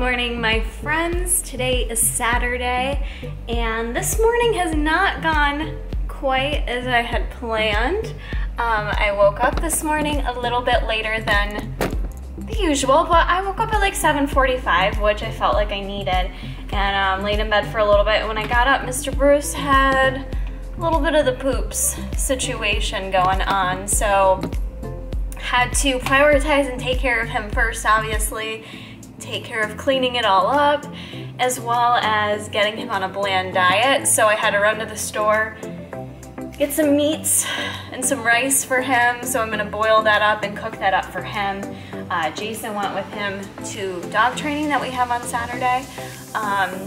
morning, my friends. Today is Saturday, and this morning has not gone quite as I had planned. I woke up this morning a little bit later than the usual, but I woke up at like 7:45, which I felt like I needed, and laid in bed for a little bit. And when I got up, Mr. Bruce had a little bit of the poops situation going on, so had to prioritize and take care of him first, obviously. Take care of cleaning it all up, as well as getting him on a bland diet. So I had to run to the store, get some meats and some rice for him. So I'm gonna boil that up and cook that up for him. Jason went with him to dog training that we have on Saturday.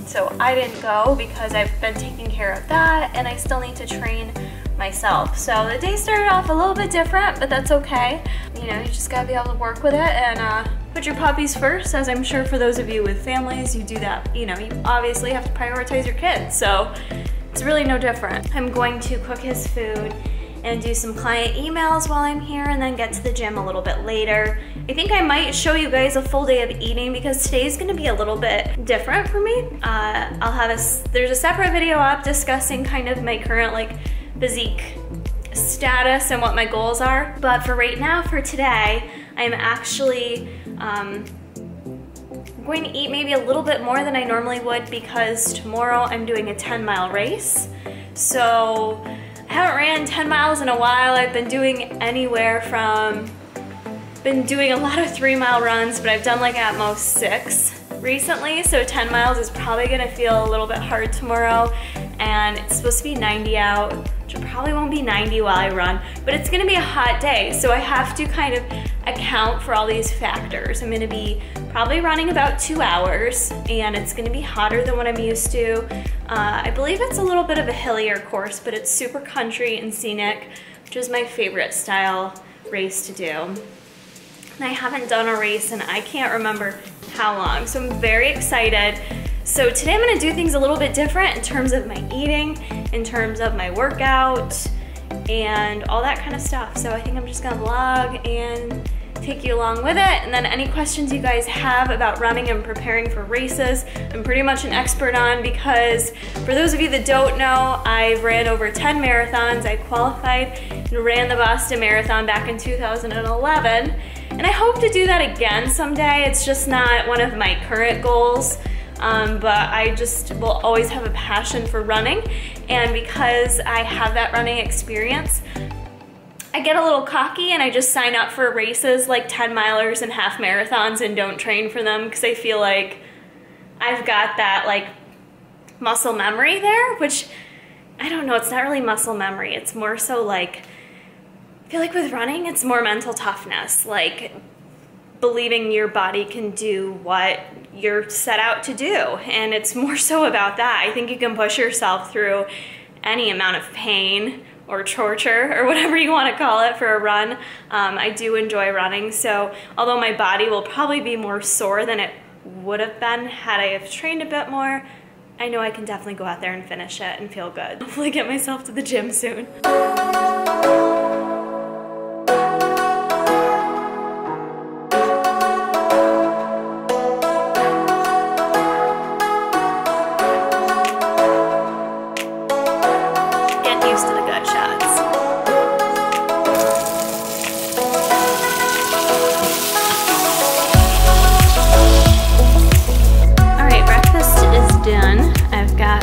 So I didn't go because I've been taking care of that and I still need to train myself. So the day started off a little bit different, but that's okay. You know, you just gotta be able to work with it and put your puppies first, as I'm sure for those of you with families, you do that. You know, you obviously have to prioritize your kids, so it's really no different. I'm going to cook his food and do some client emails while I'm here and then get to the gym a little bit later. I think I might show you guys a full day of eating because today's gonna be a little bit different for me. There's a separate video up discussing kind of my current like physique status and what my goals are. But for right now, for today, I'm actually going to eat maybe a little bit more than I normally would because tomorrow I'm doing a 10-mile race. So I haven't ran 10 miles in a while. I've been doing a lot of 3-mile runs, but I've done like at most 6 recently. So 10 miles is probably gonna feel a little bit hard tomorrow. And it's supposed to be 90 out, which it probably won't be 90 while I run, but it's gonna be a hot day. So I have to kind of account for all these factors. I'm gonna be probably running about 2 hours and it's gonna be hotter than what I'm used to. I believe it's a little bit of a hillier course, but it's super country and scenic, which is my favorite style race to do. And I haven't done a race and I can't remember how long, so I'm very excited. So today I'm gonna do things a little bit different in terms of my eating, in terms of my workout, and all that kind of stuff. So I think I'm just gonna vlog and take you along with it. And then any questions you guys have about running and preparing for races, I'm pretty much an expert on, because for those of you that don't know, I've ran over 10 marathons. I qualified and ran the Boston Marathon back in 2011. And I hope to do that again someday. It's just not one of my current goals. But I just will always have a passion for running, and because I have that running experience, I get a little cocky and I just sign up for races like 10-milers and half marathons and don't train for them because I feel like I've got that like muscle memory there, which I don't know, it's not really muscle memory, it's more so like, I feel like with running it's more mental toughness, like believing your body can do what you're set out to do, and it's more so about that. I think you can push yourself through any amount of pain or torture or whatever you want to call it for a run. I do enjoy running, so although my body will probably be more sore than it would have been had I have trained a bit more, I know I can definitely go out there and finish it and feel good. Hopefully get myself to the gym soon.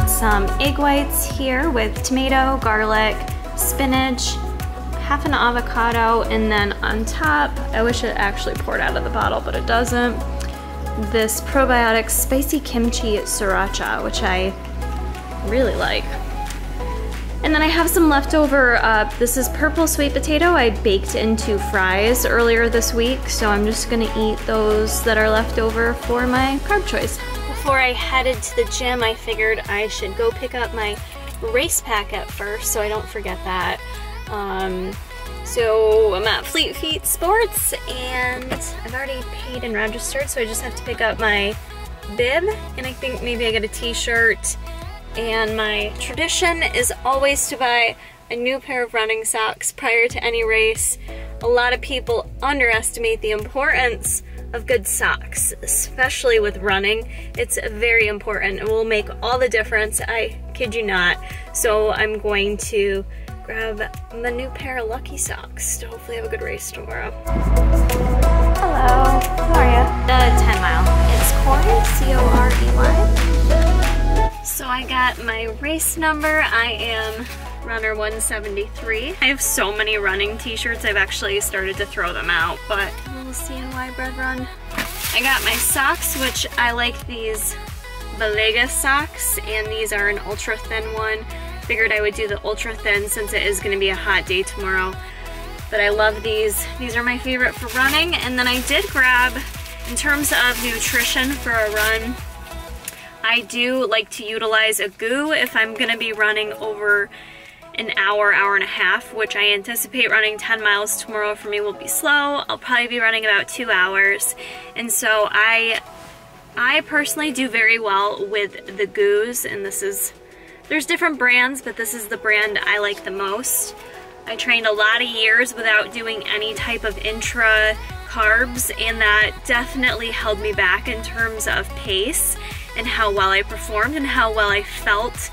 Some egg whites here with tomato, garlic, spinach, half an avocado, and then on top, I wish it actually poured out of the bottle, but it doesn't, this probiotic spicy kimchi sriracha, which I really like. And then I have some leftover, this is purple sweet potato I baked into fries earlier this week, so I'm just gonna eat those that are left over for my carb choice. Before I headed to the gym, I figured I should go pick up my race packet first so I don't forget that. So I'm at Fleet Feet Sports and I've already paid and registered, so I just have to pick up my bib, and I think maybe I get a t-shirt. And my tradition is always to buy a new pair of running socks prior to any race. A lot of people underestimate the importance of good socks, especially with running. It's very important. It will make all the difference, I kid you not. So I'm going to grab the new pair of Lucky socks to hopefully have a good race tomorrow. Hello, how are you? The 10 mile. It's Corey, C-O-R-E-Y. So I got my race number. I am runner 173. I have so many running t-shirts, I've actually started to throw them out, but we'll see in Y Bread Run. I got my socks, which I like these Valegas socks, and these are an ultra thin one. Figured I would do the ultra thin since it is going to be a hot day tomorrow. But I love these. These are my favorite for running. And then I did grab, in terms of nutrition for a run, I do like to utilize a GU if I'm going to be running over an hour, hour and a half, which I anticipate running 10 miles tomorrow for me will be slow. I'll probably be running about 2 hours. And so I personally do very well with the GUs, and there's different brands, but this is the brand I like the most. I trained a lot of years without doing any type of intra carbs, and that definitely held me back in terms of pace and how well I performed and how well I felt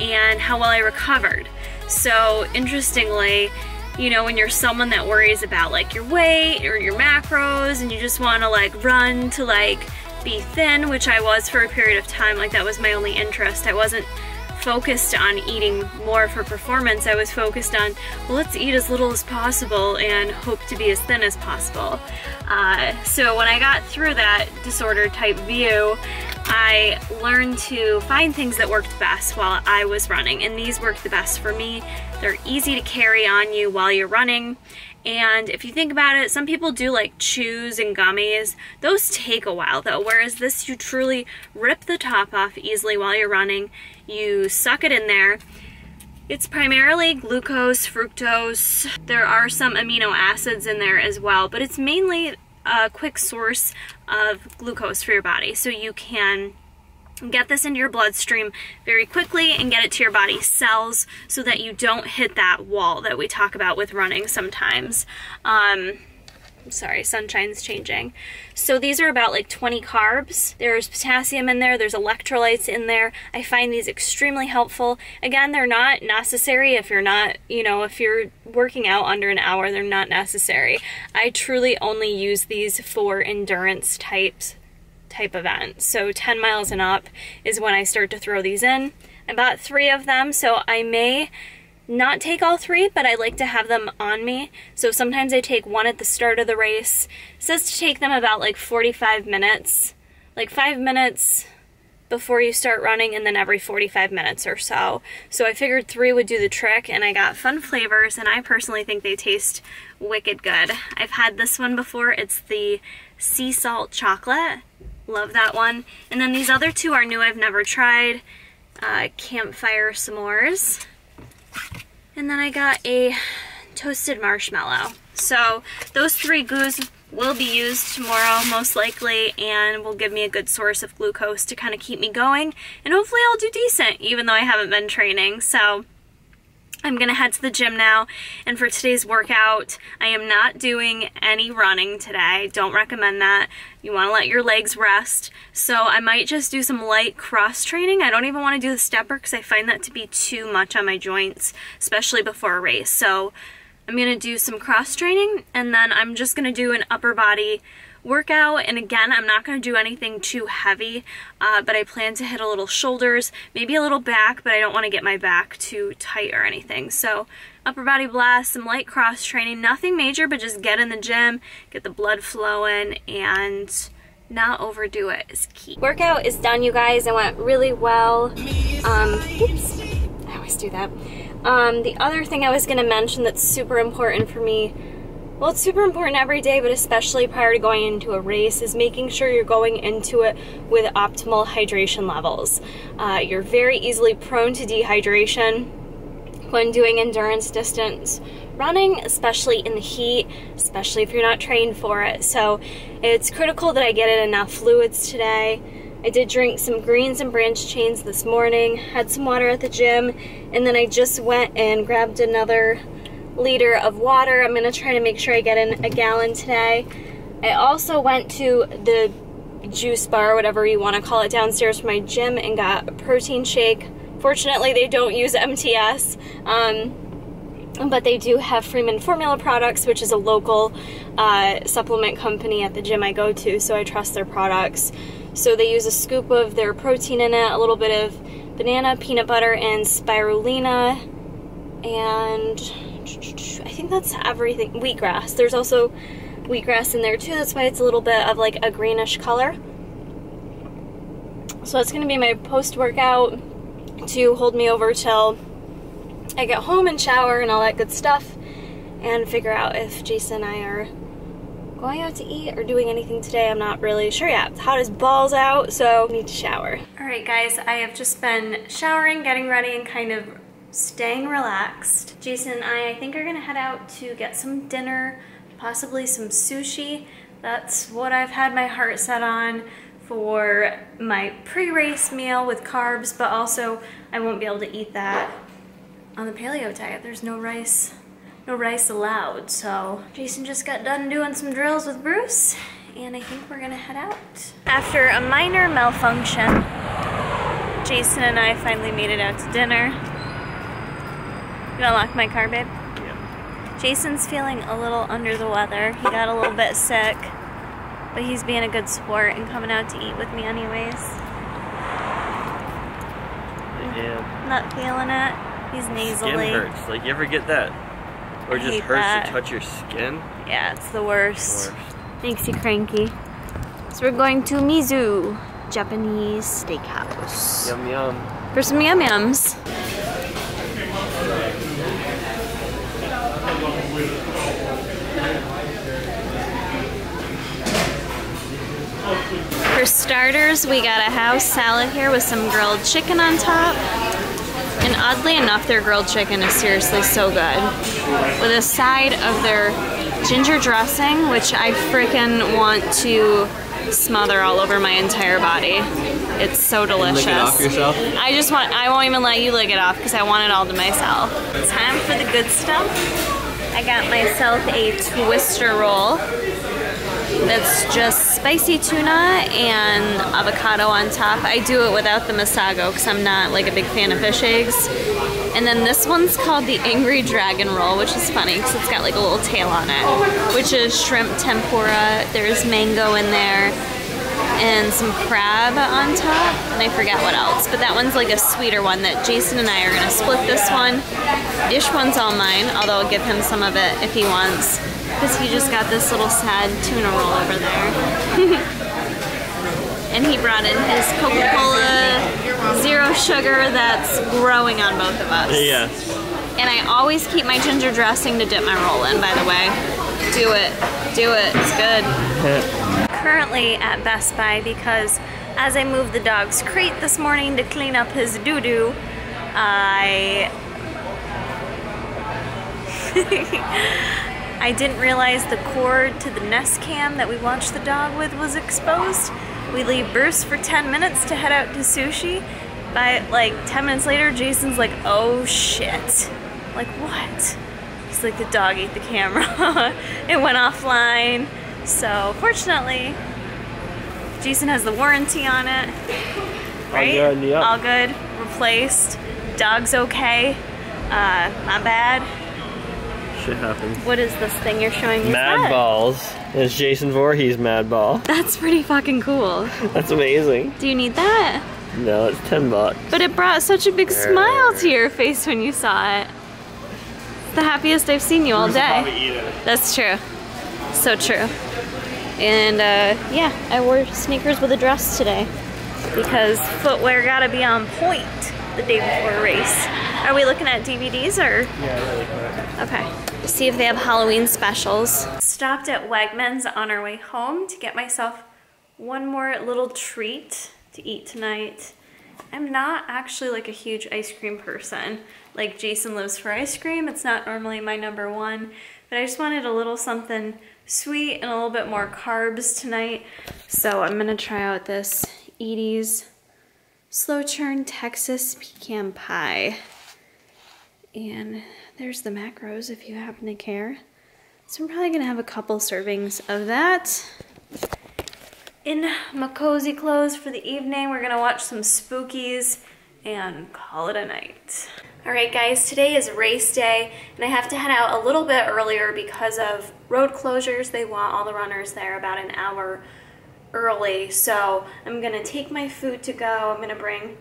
and how well I recovered. So interestingly, you know, when you're someone that worries about like your weight or your macros and you just want to like run to like be thin, which I was for a period of time, like that was my only interest. I wasn't focused on eating more for performance. I was focused on, well, let's eat as little as possible and hope to be as thin as possible. So when I got through that disordered type view, I learned to find things that worked best while I was running, and these worked the best for me. They're easy to carry on you while you're running, and if you think about it, some people do like chews and gummies. Those take a while though, whereas this, you truly rip the top off easily while you're running. You suck it in there. It's primarily glucose, fructose. There are some amino acids in there as well, but it's mainly a quick source of glucose for your body. So you can get this into your bloodstream very quickly and get it to your body's cells so that you don't hit that wall that we talk about with running sometimes. Sorry, sunshine's changing. So these are about like 20 carbs. There's potassium in there, there's electrolytes in there. I find these extremely helpful. Again, they're not necessary if you're not, you know, if you're working out under an hour, they're not necessary. I truly only use these for endurance type events. So 10 miles and up is when I start to throw these in. I bought 3 of them, so I may not take all 3, but I like to have them on me. So sometimes I take 1 at the start of the race. It says to take them about like 45 minutes, like 5 minutes before you start running, and then every 45 minutes or so. So I figured 3 would do the trick, and I got fun flavors, and I personally think they taste wicked good. I've had this one before. It's the sea salt chocolate. Love that one. And then these other 2 are new, I've never tried. Campfire s'mores. And then I got a toasted marshmallow. So those 3 GUs will be used tomorrow most likely, and will give me a good source of glucose to kind of keep me going. And hopefully I'll do decent even though I haven't been training. So I'm gonna head to the gym now, and for today's workout, I am not doing any running today. Don't recommend that. You wanna let your legs rest. So I might just do some light cross training. I don't even wanna do the stepper because I find that to be too much on my joints, especially before a race. So I'm gonna do some cross training, and then I'm just gonna do an upper body workout. And again, I'm not going to do anything too heavy, but I plan to hit a little shoulders, maybe a little back, but I don't want to get my back too tight or anything. So upper body blast, some light cross training, nothing major, but just get in the gym, get the blood flowing, and not overdo it is key. Workout is done, you guys. It went really well. Oops, I always do that. The other thing I was going to mention that's super important for me, well, it's super important every day, but especially prior to going into a race, is making sure you're going into it with optimal hydration levels. You're very easily prone to dehydration when doing endurance distance running, especially in the heat, especially if you're not trained for it. So it's critical that I get in enough fluids today. I did drink some greens and branched chains this morning, had some water at the gym, and then I just went and grabbed another liter of water. I'm gonna try to make sure I get in a gallon today. I also went to the juice bar, whatever you want to call it, downstairs from my gym and got a protein shake. Fortunately, they don't use MTS, but they do have Freeman Formula Products, which is a local supplement company at the gym I go to, so I trust their products. So they use a scoop of their protein in it, a little bit of banana, peanut butter, and spirulina, and I think that's everything. Wheatgrass. There's also wheatgrass in there too, that's why it's a little bit of like a greenish color. So that's gonna be my post-workout to hold me over till I get home and shower and all that good stuff, and figure out if Jason and I are going out to eat or doing anything today. I'm not really sure yet. It's hot as balls out, so I need to shower. Alright guys, I have just been showering, getting ready, and kind of staying relaxed. Jason and I think are gonna head out to get some dinner, possibly some sushi. That's what I've had my heart set on for my pre-race meal with carbs, but also I won't be able to eat that on the paleo diet. There's no rice allowed. So Jason just got done doing some drills with Bruce, and I think we're gonna head out. After a minor malfunction, Jason and I finally made it out to dinner. You unlock my car, babe? Yeah. Jason's feeling a little under the weather. He got a little bit sick, but he's being a good sport and coming out to eat with me anyways. Yeah. Not feeling it. He's nasally. Skin hurts. Like, you ever get that? Or it just hurts to touch your skin? Yeah, it's the worst. Makes you cranky. So we're going to Mizu Japanese Steakhouse. Yum yum. For some yum yums. For starters, we got a house salad here with some grilled chicken on top. And oddly enough, their grilled chicken is seriously so good. With a side of their ginger dressing, which I freaking want to smother all over my entire body. It's so delicious. Lick it off yourself? I won't even let you lick it off because I want it all to myself. Time for the good stuff. I got myself a twister roll. That's just spicy tuna and avocado on top. I do it without the masago because I'm not like a big fan of fish eggs. And then this one's called the Angry Dragon Roll, which is funny because it's got like a little tail on it, which is shrimp tempura. There's mango in there and some crab on top, and I forget what else. But that one's like a sweeter one that Jason and I are gonna split this one. Dish one's all mine, although I'll give him some of it if he wants, because he just got this little sad tuna roll over there. And he brought in his Coca-Cola Zero Sugar that's growing on both of us. Yeah. And I always keep my ginger dressing to dip my roll in, by the way. Do it. Do it. It's good. Currently at Best Buy because as I moved the dog's crate this morning to clean up his doo-doo, I didn't realize the cord to the Nest Cam that we watched the dog with was exposed. We leave Bruce for 10 minutes to head out to sushi. By like 10 minutes later, Jason's like, oh shit. Like, what? He's like, the dog ate the camera. It went offline. So fortunately, Jason has the warranty on it. Right? All good, yep. All good. Replaced. Dog's okay. Not bad. Shit happens. What is this thing you're showing me? Mad Balls. It's Jason Voorhees Mad Ball. That's pretty fucking cool. That's amazing. Do you need that? No, it's $10. But it brought such a big smile to your face when you saw it. It's the happiest I've seen you all day. That's true. So true. And yeah, I wore sneakers with a dress today because footwear gotta be on point the day before a race. Are we looking at DVDs or? Yeah, really quick. Okay. See if they have Halloween specials. Stopped at Wegmans on our way home to get myself one more little treat to eat tonight. I'm not actually like a huge ice cream person. Like Jason lives for ice cream. It's not normally my number one, but I just wanted a little something sweet and a little bit more carbs tonight. So I'm gonna try out this Edie's Slow Churn Texas Pecan Pie. And there's the macros if you happen to care. So I'm probably gonna have a couple servings of that. In my cozy clothes for the evening, we're gonna watch some spookies and call it a night. All right guys, today is race day and I have to head out a little bit earlier because of road closures. They want all the runners there about an hour early. So I'm gonna take my food to go. I'm gonna bring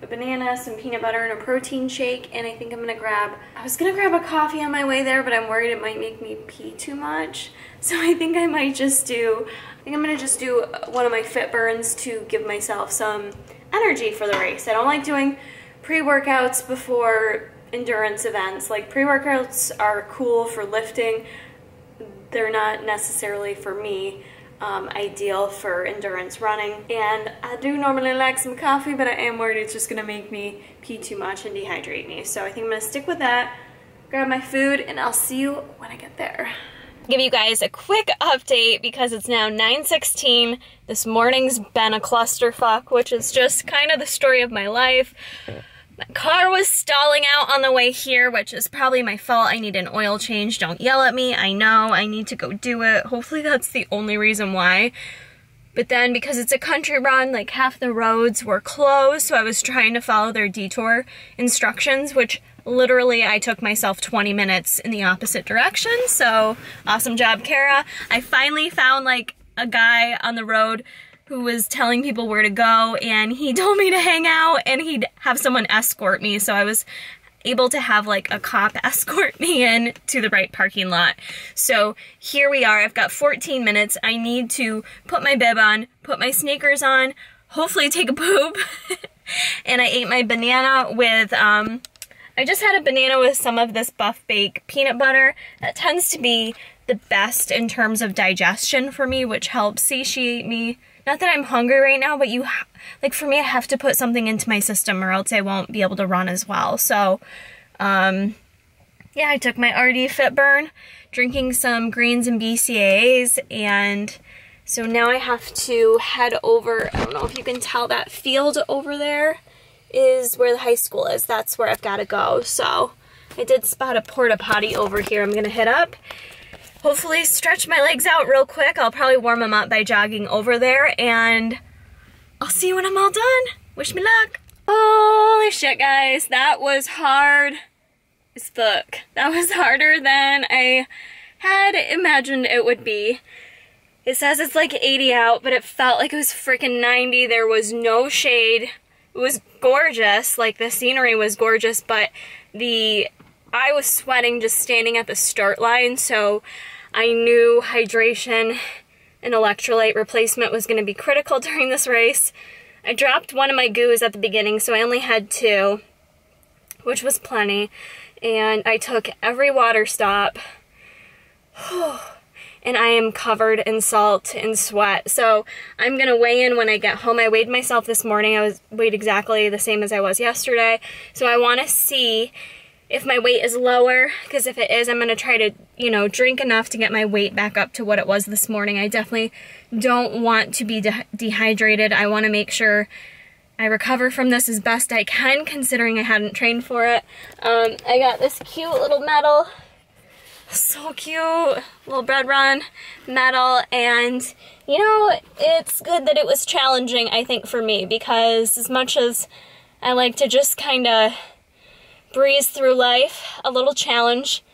a banana, some peanut butter, and a protein shake, and I think I was gonna grab a coffee on my way there, but I'm worried it might make me pee too much. So I think I'm gonna just do one of my Fitburns to give myself some energy for the race. I don't like doing pre-workouts before endurance events. Like, pre-workouts are cool for lifting. They're not necessarily for me ideal for endurance running. And I do normally like some coffee, but I am worried it's just gonna make me pee too much and dehydrate me. So I think I'm gonna stick with that, grab my food, and I'll see you when I get there. Give you guys a quick update because it's now 9:16. This morning's been a clusterfuck, which is just kind of the story of my life. My car was stalling out on the way here, which is probably my fault. I need an oil change. Don't yell at me. I know. I need to go do it. Hopefully that's the only reason why. But then because it's a country run, like half the roads were closed, so I was trying to follow their detour instructions, which literally I took myself 20 minutes in the opposite direction. So awesome job, Kara. I finally found like a guy on the road who was telling people where to go, and he told me to hang out and he'd have someone escort me. So I was able to have like a cop escort me in to the right parking lot. So here we are. I've got 14 minutes. I need to put my bib on, put my sneakers on, hopefully take a poop. And I ate my banana with, I just had a banana with some of this Buff Bake peanut butter. That tends to be the best in terms of digestion for me, which helps satiate me. Not that I'm hungry right now, but like for me, I have to put something into my system or else I won't be able to run as well. So, yeah, I took my RD Fitburn, drinking some greens and BCAAs, and so now I have to head over. I don't know if you can tell, that field over there is where the high school is. That's where I've got to go. So I did spot a porta potty over here. I'm gonna hit up. Hopefully stretch my legs out real quick. I'll probably warm them up by jogging over there, and I'll see you when I'm all done. Wish me luck. Holy shit, guys. That was hard as fuck. That was harder than I had imagined it would be. It says it's like 80 out, but it felt like it was freaking 90. There was no shade. It was gorgeous. Like, the scenery was gorgeous, but I was sweating just standing at the start line, so I knew hydration and electrolyte replacement was going to be critical during this race. I dropped one of my goos at the beginning, so I only had 2, which was plenty, and I took every water stop, and I am covered in salt and sweat. So I'm going to weigh in when I get home. I weighed myself this morning. I weighed exactly the same as I was yesterday, so I want to see if my weight is lower, because if it is, I'm going to try to, you know, drink enough to get my weight back up to what it was this morning. I definitely don't want to be dehydrated. I want to make sure I recover from this as best I can, considering I hadn't trained for it. I got this cute little medal. So cute. Little bread run medal. And, you know, it's good that it was challenging, I think, for me, because as much as I like to just kind of breeze through life, a little challenge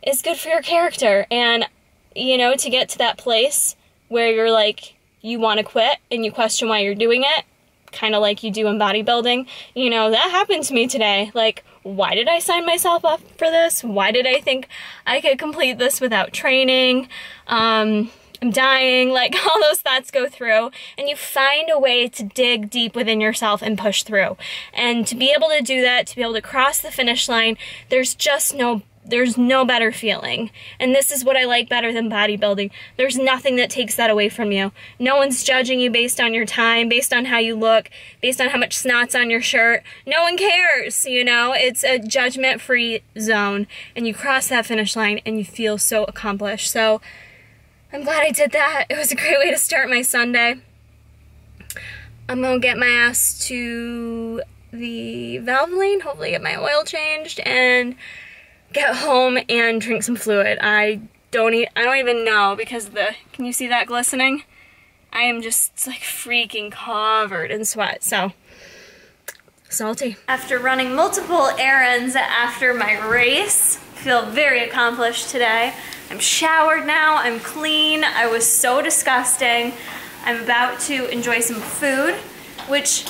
is good for your character. And, you know, to get to that place where you're like, you want to quit and you question why you're doing it, kind of like you do in bodybuilding, you know, that happened to me today. Like, why did I sign myself up for this? Why did I think I could complete this without training? I'm dying, like all those thoughts go through, and you find a way to dig deep within yourself and push through. And to be able to do that, to be able to cross the finish line, there's no better feeling. And this is what I like better than bodybuilding. There's nothing that takes that away from you. No one's judging you based on your time, based on how you look, based on how much snot's on your shirt. No one cares, you know? It's a judgment-free zone. And you cross that finish line and you feel so accomplished. So I'm glad I did that. It was a great way to start my Sunday. I'm gonna get my ass to the Valvoline, hopefully get my oil changed, and get home and drink some fluid. I don't even know because can you see that glistening? I am just like freaking covered in sweat, so salty. After running multiple errands after my race, I feel very accomplished today. I'm showered now, I'm clean. I was so disgusting. I'm about to enjoy some food, which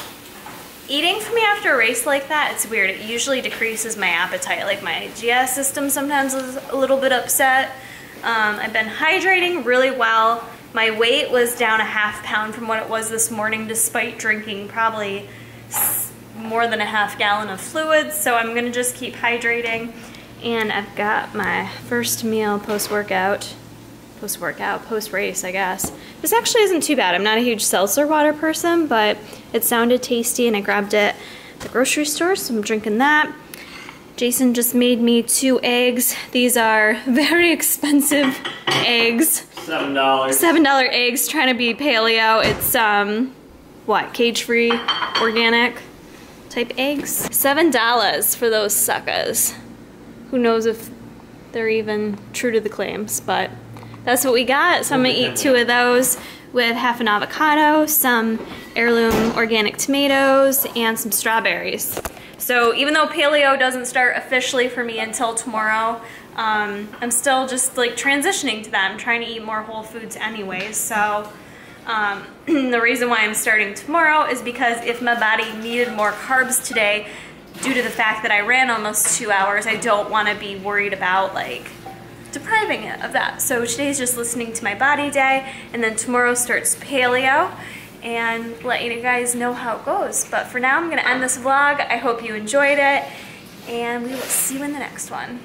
eating for me after a race like that, it's weird. It usually decreases my appetite. Like my GI system sometimes is a little bit upset. I've been hydrating really well. My weight was down a ½ pound from what it was this morning despite drinking probably more than a ½ gallon of fluids. So I'm gonna just keep hydrating. And I've got my first meal post-race, I guess. This actually isn't too bad. I'm not a huge seltzer water person, but it sounded tasty and I grabbed it at the grocery store, so I'm drinking that. Jason just made me 2 eggs. These are very expensive eggs. $7. $7 eggs, trying to be paleo. It's, what, cage-free, organic type eggs? $7 for those suckers. Who knows if they're even true to the claims, but that's what we got. So I'm gonna eat 2 of those with half an avocado, some heirloom organic tomatoes, and some strawberries. So even though paleo doesn't start officially for me until tomorrow, I'm still just like transitioning to that. I'm trying to eat more whole foods anyways. So the reason why I'm starting tomorrow is because if my body needed more carbs today, due to the fact that I ran almost 2 hours, I don't want to be worried about like depriving it of that. So today's just listening to my body day, and then tomorrow starts paleo and let you guys know how it goes. But for now, I'm gonna end this vlog. I hope you enjoyed it, and we will see you in the next one.